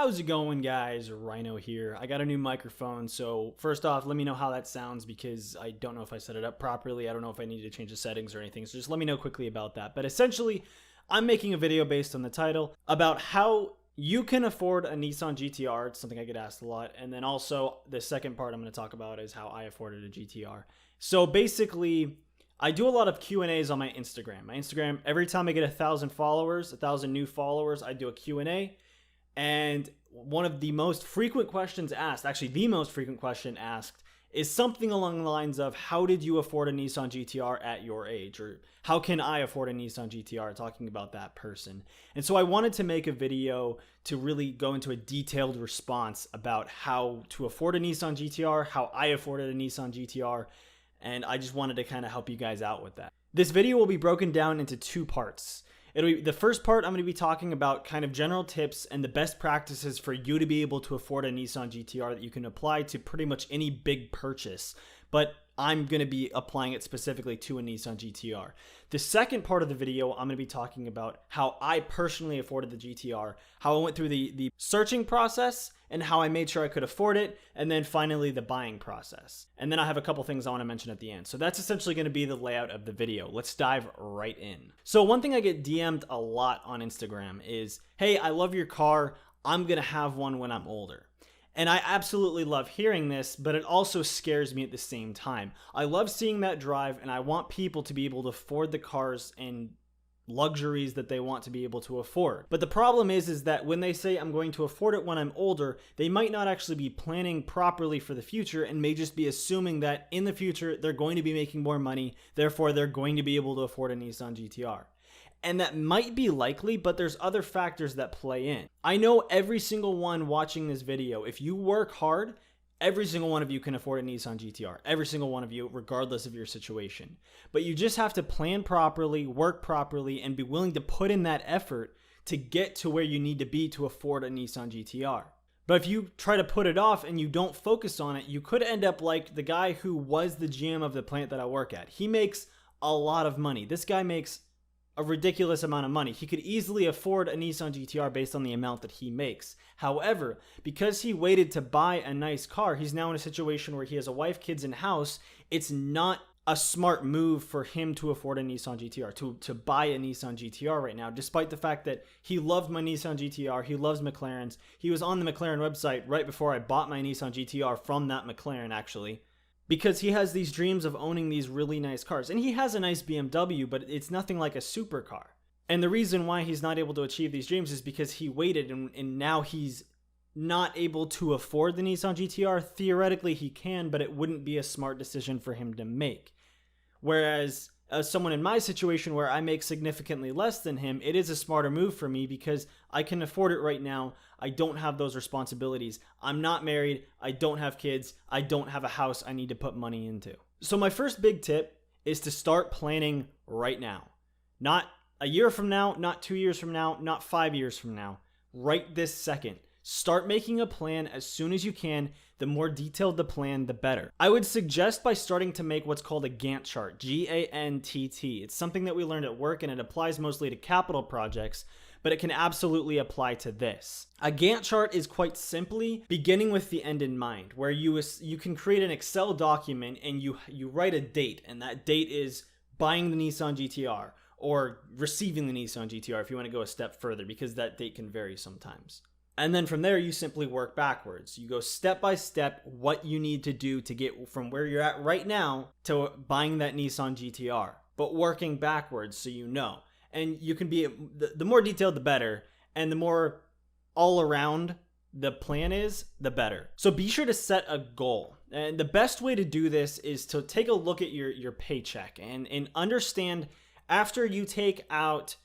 How's it going, guys? Rhino here. I got a new microphone, so first off, let me know how that sounds because I don't know if I set it up properly. I don't know if I need to change the settings or anything, so just let me know quickly about that. But essentially, I'm making a video based on the title about how you can afford a Nissan GTR. It's something I get asked a lot. And then also, the second part I'm going to talk about is how I afforded a GTR. So basically, I do a lot of Q&As on my Instagram. My Instagram, every time I get 1,000 followers, 1,000 new followers, I do a Q&A. And one of the most frequent questions asked, actually the most frequent question asked, is something along the lines of, how did you afford a Nissan GTR at your age? Or how can I afford a Nissan GTR? Talking about that person. And so I wanted to make a video to really go into a detailed response about how to afford a Nissan GTR, how I afforded a Nissan GTR, and I just wanted to kind of help you guys out with that. This video will be broken down into two parts. It'll be, the first part, I'm going to be talking about kind of general tips and the best practices for you to be able to afford a Nissan GTR that you can apply to pretty much any big purchase. But I'm going to be applying it specifically to a Nissan GTR. The second part of the video, I'm going to be talking about how I personally afforded the GTR, how I went through the searching process, and how I made sure I could afford it, and then finally the buying process. And then I have a couple things I want to mention at the end. So that's essentially going to be the layout of the video. Let's dive right in. So one thing I get DM'd a lot on Instagram is, hey, I love your car. I'm going to have one when I'm older. And I absolutely love hearing this, but it also scares me at the same time. I love seeing that drive, and I want people to be able to afford the cars and luxuries that they want to be able to afford. But the problem is that when they say I'm going to afford it when I'm older, they might not actually be planning properly for the future and may just be assuming that in the future they're going to be making more money, therefore they're going to be able to afford a Nissan GTR. And that might be likely, but there's other factors that play in. I know every single one watching this video, if you work hard, every single one of you can afford a Nissan GTR. Every single one of you, regardless of your situation. But you just have to plan properly, work properly, and be willing to put in that effort to get to where you need to be to afford a Nissan GTR. But if you try to put it off and you don't focus on it, you could end up like the guy who was the GM of the plant that I work at. He makes a lot of money. This guy makes a ridiculous amount of money. He could easily afford a Nissan GTR based on the amount that he makes. However, because he waited to buy a nice car, he's now in a situation where he has a wife, kids, and house. It's not a smart move for him to afford a Nissan GTR, to buy a Nissan GTR right now, despite the fact that he loved my Nissan GTR, he loves McLarens. He was on the McLaren website right before I bought my Nissan GTR from that McLaren, actually. Because he has these dreams of owning these really nice cars. And he has a nice BMW, but it's nothing like a supercar. And the reason why he's not able to achieve these dreams is because he waited and now he's not able to afford the Nissan GTR. Theoretically, he can, but it wouldn't be a smart decision for him to make. Whereas someone in my situation where I make significantly less than him, it is a smarter move for me because I can afford it right now. I don't have those responsibilities. I'm not married. I don't have kids. I don't have a house I need to put money into. So my first big tip is to start planning right now. Not a year from now, not 2 years from now, not 5 years from now. Right this second. Start making a plan as soon as you can. The more detailed the plan, the better. I would suggest by starting to make what's called a Gantt chart, G-A-N-T-T. It's something that we learned at work and it applies mostly to capital projects, but it can absolutely apply to this. A Gantt chart is quite simply beginning with the end in mind, where you can create an Excel document and you write a date, and that date is buying the Nissan GTR or receiving the Nissan GTR if you want to go a step further, because that date can vary sometimes. And then from there, you simply work backwards. You go step by step what you need to do to get from where you're at right now to buying that Nissan GTR, but working backwards so you know. And you can be, the more detailed, the better. And the more all around the plan is, the better. So be sure to set a goal. And the best way to do this is to take a look at your paycheck and understand after you take out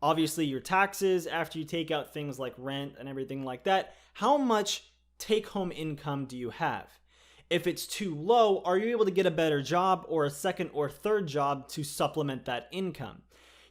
obviously your taxes, after you take out things like rent and everything like that, how much take-home income do you have? If it's too low, are you able to get a better job or a second or third job to supplement that income?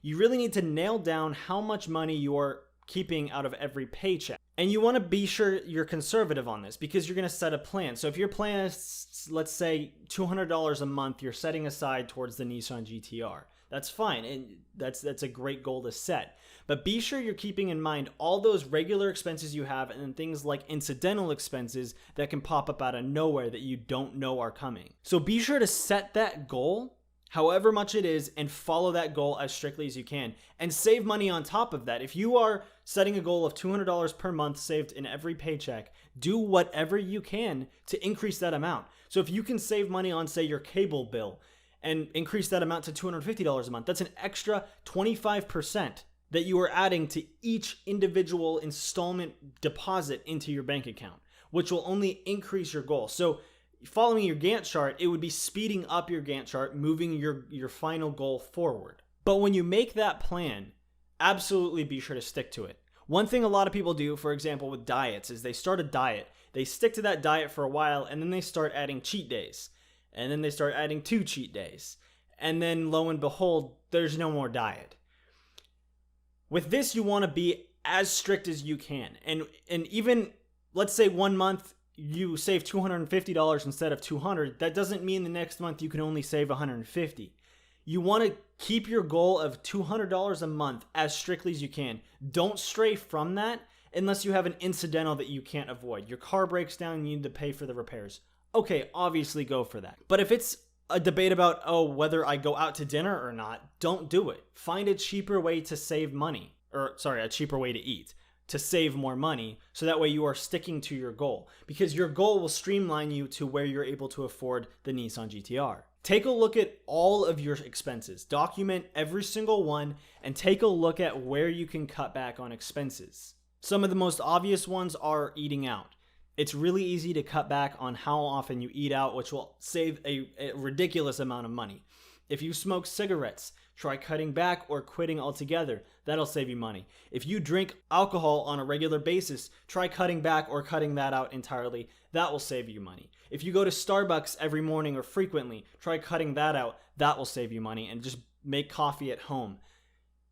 You really need to nail down how much money you're keeping out of every paycheck. And you want to be sure you're conservative on this because you're going to set a plan. So if your plan is, let's say, $200 a month you're setting aside towards the Nissan GTR. That's fine, and that's a great goal to set. But be sure you're keeping in mind all those regular expenses you have, and then things like incidental expenses that can pop up out of nowhere that you don't know are coming. So be sure to set that goal, however much it is, and follow that goal as strictly as you can, and save money on top of that. If you are setting a goal of $200 per month saved in every paycheck, do whatever you can to increase that amount. So if you can save money on, say, your cable bill and increase that amount to $250 a month, that's an extra 25% that you are adding to each individual installment deposit into your bank account, which will only increase your goal. So following your Gantt chart, it would be speeding up your Gantt chart, moving your final goal forward. But when you make that plan, absolutely be sure to stick to it. One thing a lot of people do, for example, with diets, is they start a diet. They stick to that diet for a while, and then they start adding cheat days. And then they start adding 2 cheat days. And then lo and behold, there's no more diet. With this, you want to be as strict as you can. And even, let's say 1 month, you save $250 instead of $200, that doesn't mean the next month you can only save $150. You want to keep your goal of $200 a month as strictly as you can. Don't stray from that unless you have an incidental that you can't avoid. Your car breaks down and you need to pay for the repairs. Okay, obviously go for that. But if it's a debate about, whether I go out to dinner or not, don't do it. Find a cheaper way to save money. A cheaper way to eat, to save more money, so that way you are sticking to your goal, because your goal will streamline you to where you're able to afford the Nissan GT-R. Take a look at all of your expenses, document every single one, and take a look at where you can cut back on expenses. Some of the most obvious ones are eating out. It's really easy to cut back on how often you eat out, which will save a ridiculous amount of money. If you smoke cigarettes, try cutting back or quitting altogether. That'll save you money. If you drink alcohol on a regular basis, try cutting back or cutting that out entirely. That will save you money. If you go to Starbucks every morning or frequently, try cutting that out. That will save you money. And just make coffee at home.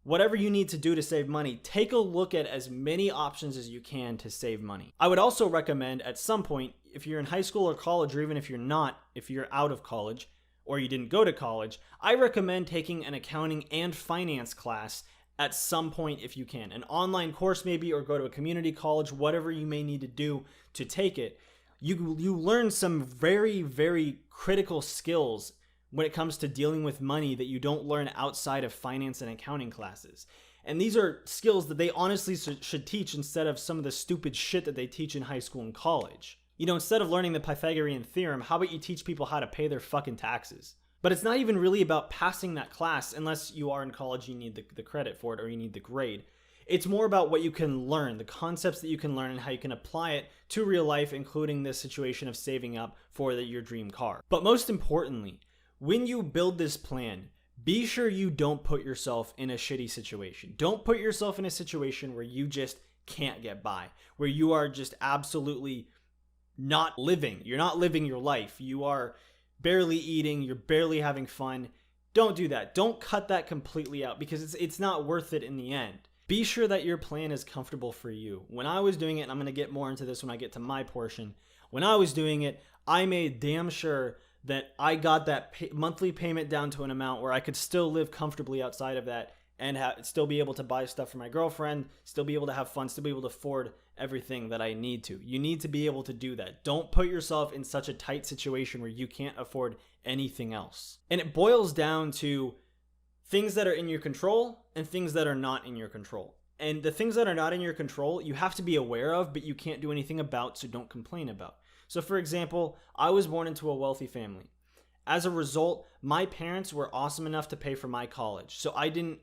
Whatever you need to do to save money, take a look at as many options as you can to save money. I would also recommend at some point, if you're in high school or college, or even if you're not, if you're out of college, or you didn't go to college, I recommend taking an accounting and finance class at some point if you can. An online course maybe, or go to a community college, whatever you may need to do to take it. You learn some very, very critical skills when it comes to dealing with money that you don't learn outside of finance and accounting classes. And these are skills that they honestly should teach instead of some of the stupid shit that they teach in high school and college. Instead of learning the Pythagorean theorem, how about you teach people how to pay their fucking taxes? But it's not even really about passing that class, unless you are in college, you need the credit for it, or you need the grade. It's more about what you can learn, the concepts that you can learn, and how you can apply it to real life, including this situation of saving up for your dream car. But most importantly, when you build this plan, be sure you don't put yourself in a shitty situation. Don't put yourself in a situation where you just can't get by, where you are just absolutely not living. You're not living your life. You are barely eating. You're barely having fun. Don't do that. Don't cut that completely out, because it's not worth it in the end. Be sure that your plan is comfortable for you. When I was doing it, and I'm going to get more into this when I get to my portion, when I was doing it, I made damn sure that I got that monthly payment down to an amount where I could still live comfortably outside of that, and still be able to buy stuff for my girlfriend, still be able to have fun, still be able to afford everything that I need to. You need to be able to do that. Don't put yourself in such a tight situation where you can't afford anything else. And it boils down to things that are in your control and things that are not in your control. And the things that are not in your control, you have to be aware of, but you can't do anything about, so don't complain about. So for example, I was born into a wealthy family. As a result, my parents were awesome enough to pay for my college. So I didn't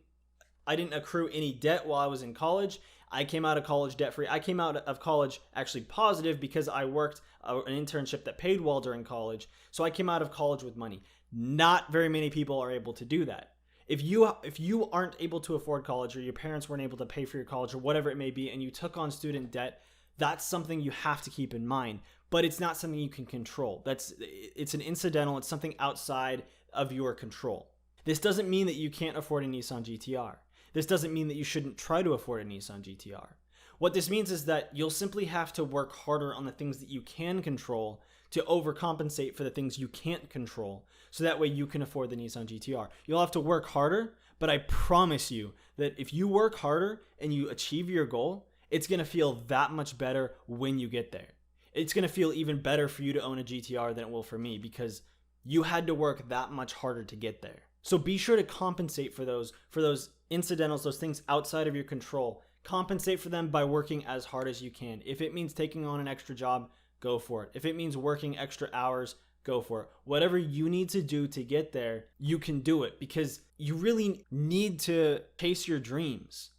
accrue any debt while I was in college. I came out of college debt-free. I came out of college actually positive because I worked an internship that paid well during college. So I came out of college with money. Not very many people are able to do that. If you aren't able to afford college, or your parents weren't able to pay for your college, or whatever it may be, and you took on student debt, that's something you have to keep in mind. But it's not something you can control. It's an incidental. It's something outside of your control. This doesn't mean that you can't afford a Nissan GT-R. This doesn't mean that you shouldn't try to afford a Nissan GT-R. What this means is that you'll simply have to work harder on the things that you can control to overcompensate for the things you can't control. So that way you can afford the Nissan GTR. You'll have to work harder, but I promise you that if you work harder and you achieve your goal, it's going to feel that much better when you get there. It's going to feel even better for you to own a GTR than it will for me because you had to work that much harder to get there. So be sure to compensate for those incidentals, those things outside of your control. Compensate for them by working as hard as you can. If it means taking on an extra job, go for it. If it means working extra hours, go for it. Whatever you need to do to get there, you can do it because you really need to chase your dreams.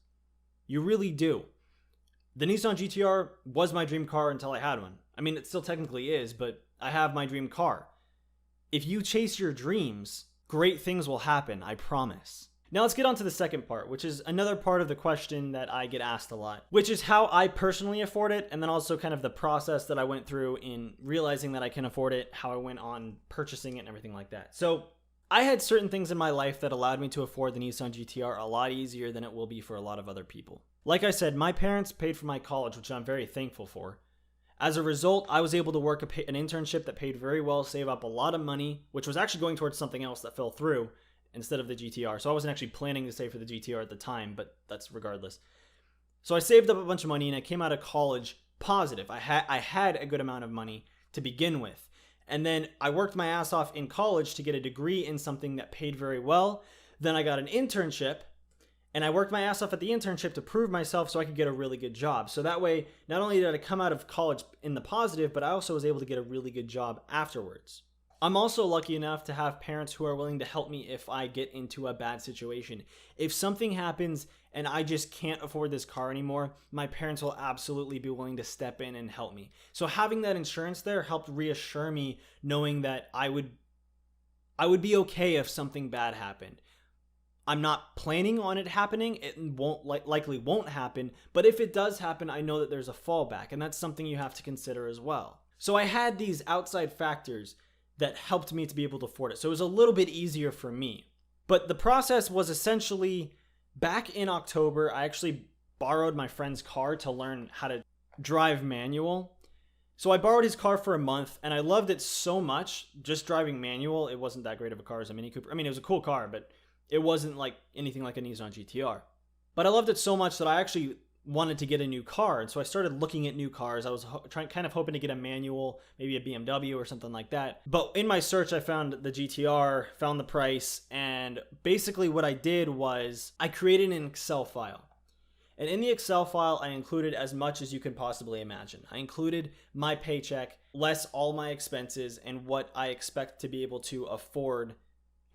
You really do. The Nissan GTR was my dream car until I had one. I mean, it still technically is, but I have my dream car. If you chase your dreams, great things will happen, I promise. Now let's get on to the second part, which is another part of the question that I get asked a lot, which is how I personally afford it, and then also kind of the process that I went through in realizing that I can afford it, how I went on purchasing it and everything like that. So I had certain things in my life that allowed me to afford the Nissan GTR a lot easier than it will be for a lot of other people. Like I said, my parents paid for my college, which I'm very thankful for. As a result, I was able to work an internship that paid very well, save up a lot of money, which was actually going towards something else that fell through instead of the GTR. So I wasn't actually planning to save for the GTR at the time, but that's regardless. So I saved up a bunch of money and I came out of college positive. I had a good amount of money to begin with. And then I worked my ass off in college to get a degree in something that paid very well. Then I got an internship and I worked my ass off at the internship to prove myself so I could get a really good job. So that way, not only did I come out of college in the positive, but I also was able to get a really good job afterwards. I'm also lucky enough to have parents who are willing to help me if I get into a bad situation. If something happens and I just can't afford this car anymore, my parents will absolutely be willing to step in and help me. So having that insurance there helped reassure me knowing that I would be okay if something bad happened. I'm not planning on it happening. It likely won't happen, but if it does happen, I know that there's a fallback, and that's something you have to consider as well. So I had these outside factors that helped me to be able to afford it. So it was a little bit easier for me. But the process was essentially back in October, I actually borrowed my friend's car to learn how to drive manual. So I borrowed his car for a month and I loved it so much. Just driving manual, it wasn't that great of a car as a Mini Cooper. I mean, it was a cool car, but it wasn't like anything like a Nissan GTR. But I loved it so much that I actually wanted to get a new car. And so I started looking at new cars. I was kind of hoping to get a manual, maybe a BMW or something like that. But in my search, I found the GTR, found the price. And basically what I did was I created an Excel file. And in the Excel file, I included as much as you could possibly imagine. I included my paycheck, less all my expenses, and what I expect to be able to afford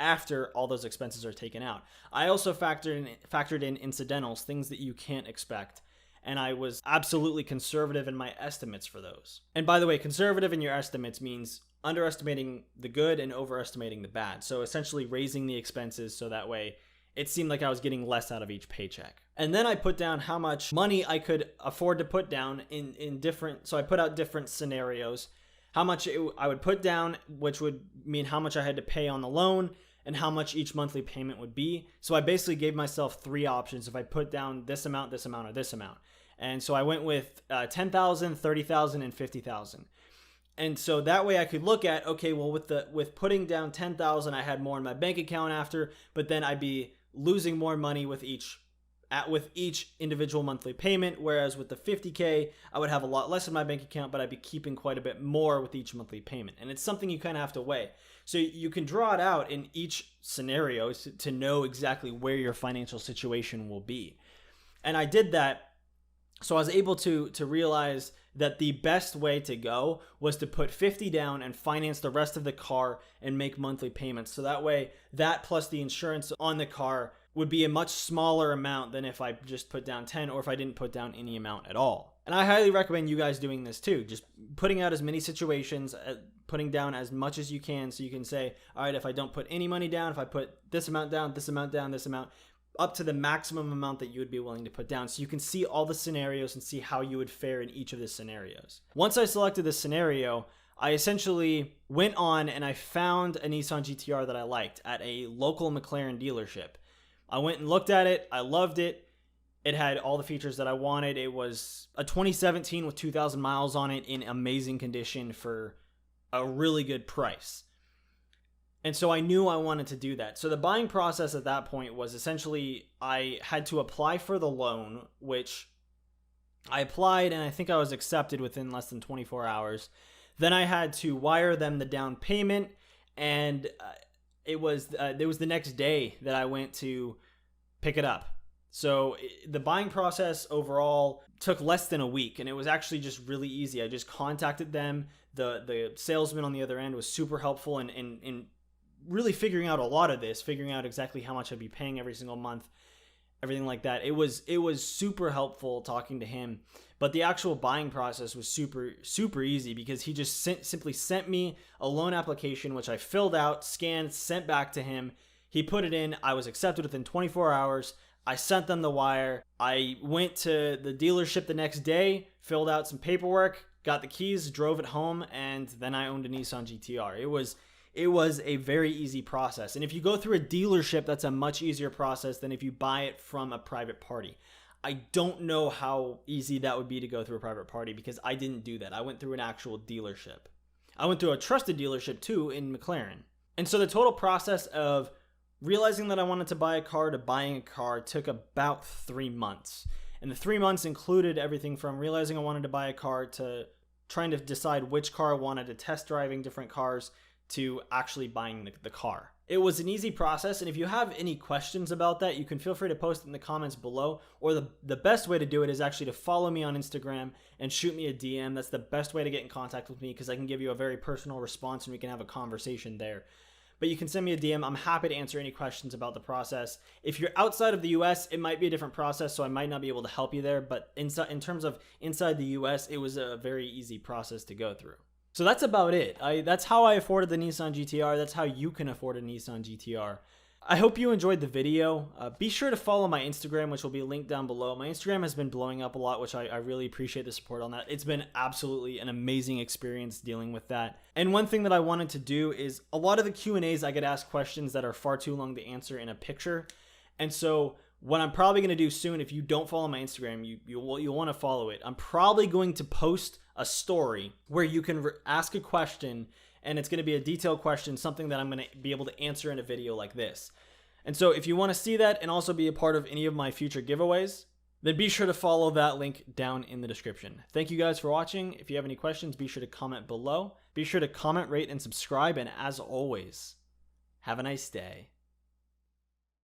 after all those expenses are taken out. I also factored in incidentals, things that you can't expect. And I was absolutely conservative in my estimates for those. And by the way, conservative in your estimates means underestimating the good and overestimating the bad. So essentially raising the expenses so that way it seemed like I was getting less out of each paycheck. And then I put down how much money I could afford to put down in different, so I put out different scenarios. How much I would put down, which would mean how much I had to pay on the loan, and how much each monthly payment would be. So I basically gave myself three options if I put down this amount, or this amount. And so I went with 10,000, 30,000, and 50,000. And so that way I could look at, okay, well with putting down 10,000, I had more in my bank account after, but then I'd be losing more money with each individual monthly payment, whereas with the 50K, I would have a lot less in my bank account, but I'd be keeping quite a bit more with each monthly payment. And it's something you kind of have to weigh. So you can draw it out in each scenario to know exactly where your financial situation will be. And I did that, so I was able to realize that the best way to go was to put 50 down and finance the rest of the car and make monthly payments. So that way, that plus the insurance on the car would be a much smaller amount than if I just put down 10 or if I didn't put down any amount at all. And I highly recommend you guys doing this too. Just putting out as many situations, putting down as much as you can so you can say, all right, if I don't put any money down, if I put this amount down, this amount down, this amount, up to the maximum amount that you would be willing to put down. So you can see all the scenarios and see how you would fare in each of the scenarios. Once I selected the scenario, I essentially went on and I found a Nissan GTR that I liked at a local McLaren dealership. I went and looked at it. I loved it. It had all the features that I wanted. It was a 2017 with 2,000 miles on it in amazing condition for a really good price. And so I knew I wanted to do that. So the buying process at that point was essentially I had to apply for the loan, which I applied and I think I was accepted within less than 24 hours. Then I had to wire them the down payment, and it was the next day that I went to pick it up. So the buying process overall took less than a week, and it was actually just really easy. I just contacted them. The salesman on the other end was super helpful in really figuring out a lot of this, figuring out exactly how much I'd be paying every single month, everything like that. It was super helpful talking to him. But the actual buying process was super easy because he just simply sent me a loan application, which I filled out, scanned, sent back to him. He put it in. I was accepted within 24 hours. I sent them the wire. I went to the dealership the next day, filled out some paperwork, got the keys, drove it home, and then I owned a Nissan GTR. It was a very easy process. And if you go through a dealership, that's a much easier process than if you buy it from a private party. I don't know how easy that would be to go through a private party because I didn't do that. I went through an actual dealership. I went through a trusted dealership too in McLaren. And so the total process of realizing that I wanted to buy a car to buying a car took about 3 months. And the 3 months included everything from realizing I wanted to buy a car to trying to decide which car I wanted, to test driving different cars, to actually buying the car. It was an easy process, and if you have any questions about that, you can feel free to post it in the comments below, or the best way to do it is actually to follow me on Instagram and shoot me a DM. That's the best way to get in contact with me because I can give you a very personal response and we can have a conversation there. But you can send me a DM. I'm happy to answer any questions about the process. If you're outside of the US, it might be a different process, so I might not be able to help you there, but in terms of inside the US, it was a very easy process to go through. So that's about it. That's how I afforded the Nissan GTR. That's how you can afford a Nissan GTR. I hope you enjoyed the video. Be sure to follow my Instagram, which will be linked down below. My Instagram has been blowing up a lot, which I really appreciate the support on that. It's been absolutely an amazing experience dealing with that. And one thing that I wanted to do is a lot of the Q&As, I get asked questions that are far too long to answer in a picture. And so what I'm probably going to do soon, if you don't follow my Instagram, you'll want to follow it. I'm probably going to post a story where you can ask a question, and it's going to be a detailed question, something that I'm going to be able to answer in a video like this. And so if you want to see that and also be a part of any of my future giveaways, then be sure to follow that link down in the description. Thank you guys for watching. If you have any questions, be sure to comment below. Be sure to comment, rate, and subscribe. And as always, have a nice day.